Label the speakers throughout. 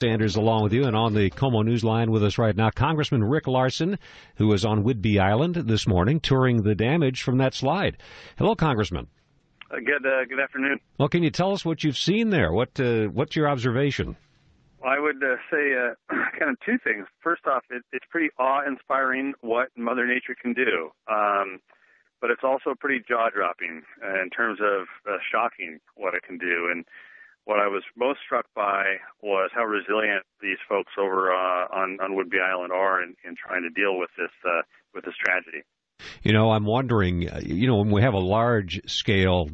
Speaker 1: Sanders along with you, and on the KOMO News line with us right now, Congressman Rick Larsen, who was on Whidbey Island this morning touring the damage from that slide. Hello, Congressman.
Speaker 2: Good afternoon.
Speaker 1: Well, can you tell us what you've seen there? What's your observation?
Speaker 2: I would say kind of two things. First off, it's pretty awe-inspiring what Mother Nature can do, but it's also pretty jaw-dropping in terms of shocking what it can do. And what I was most struck by was how resilient these folks over on Whidbey Island are in trying to deal with this tragedy.
Speaker 1: You know, I'm wondering, when we have a large-scale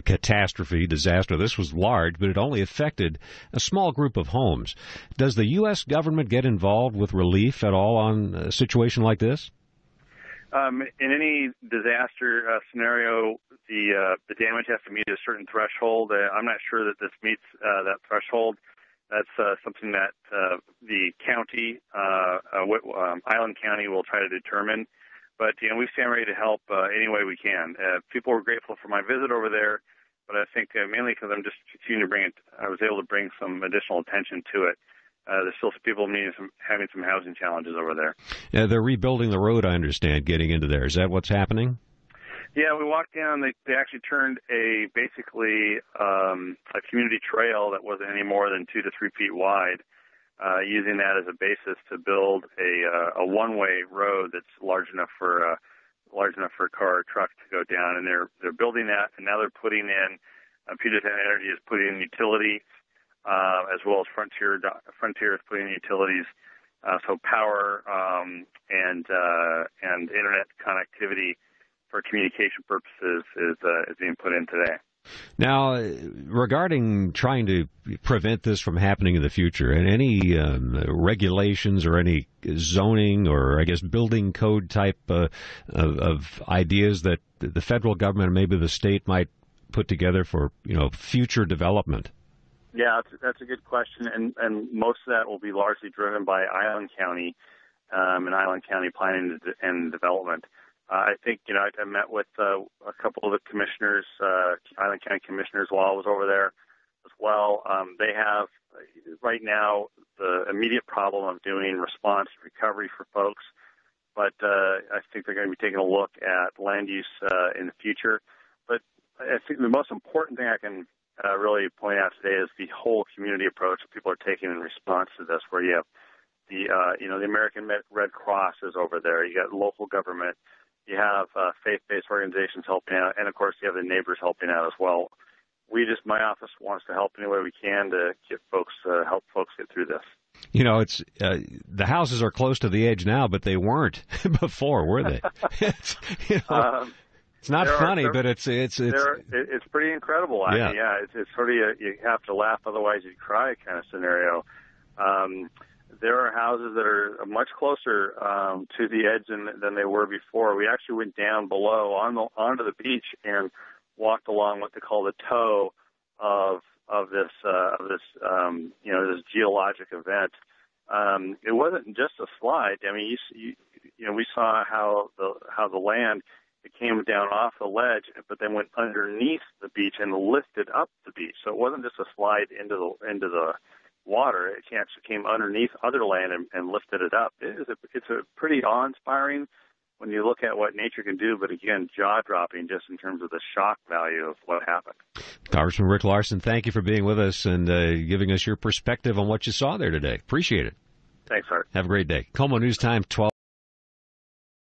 Speaker 1: catastrophe, disaster, this was large, but it only affected a small group of homes. Does the U.S. government get involved with relief at all on a situation like this?
Speaker 2: In any disaster scenario, the damage has to meet a certain threshold. I'm not sure that this meets that threshold. That's something that the county, Island County, will try to determine. But we stand ready to help any way we can. People were grateful for my visit over there, but I think mainly because I'm just continuing to I was able to bring some additional attention to it. There's still some people having some housing challenges over there.
Speaker 1: Yeah, they're rebuilding the road, I understand, getting into there. Is that what's happening?
Speaker 2: Yeah, we walked down. They actually turned basically a community trail that wasn't any more than 2 to 3 feet wide, using that as a basis to build a one-way road that's large enough for a car or truck to go down. And they're building that, and now they're putting in Puget Sound Energy is putting in utilities. As well as Frontier is putting in utilities, so power and internet connectivity for communication purposes is being put in today.
Speaker 1: Now, regarding trying to prevent this from happening in the future, and any regulations or any zoning or, I guess, building code type of ideas that the federal government or maybe the state might put together for future development?
Speaker 2: Yeah, that's a good question, and most of that will be largely driven by Island County and Island County Planning and Development. I think, I met with a couple of the commissioners, Island County commissioners, while I was over there as well. They have, right now, the immediate problem of doing response recovery for folks, but I think they're going to be taking a look at land use in the future. But I think the most important thing I can really point out today is the whole community approach that people are taking in response to this, where you have the American Red Cross is over there. You got local government. You have faith-based organizations helping out, and of course you have the neighbors helping out as well. My office wants to help any way we can to help folks get through this.
Speaker 1: It's the houses are close to the edge now, but they weren't before, were they? It's not funny, but it's
Speaker 2: pretty incredible.
Speaker 1: Yeah.
Speaker 2: It's sort of you have to laugh, otherwise you cry kind of scenario. There are houses that are much closer to the edge than they were before. We actually went down below onto the beach and walked along what they call the toe of this geologic event. It wasn't just a slide. I mean, we saw how the land. It came down off the ledge, but then went underneath the beach and lifted up the beach. So it wasn't just a slide into the water. It actually came underneath other land and lifted it up. It's a pretty awe-inspiring when you look at what nature can do, but again, jaw-dropping just in terms of the shock value of what happened.
Speaker 1: Congressman Rick Larsen, thank you for being with us and giving us your perspective on what you saw there today. Appreciate it.
Speaker 2: Thanks, Art.
Speaker 1: Have a great day. KOMO News Time, 12.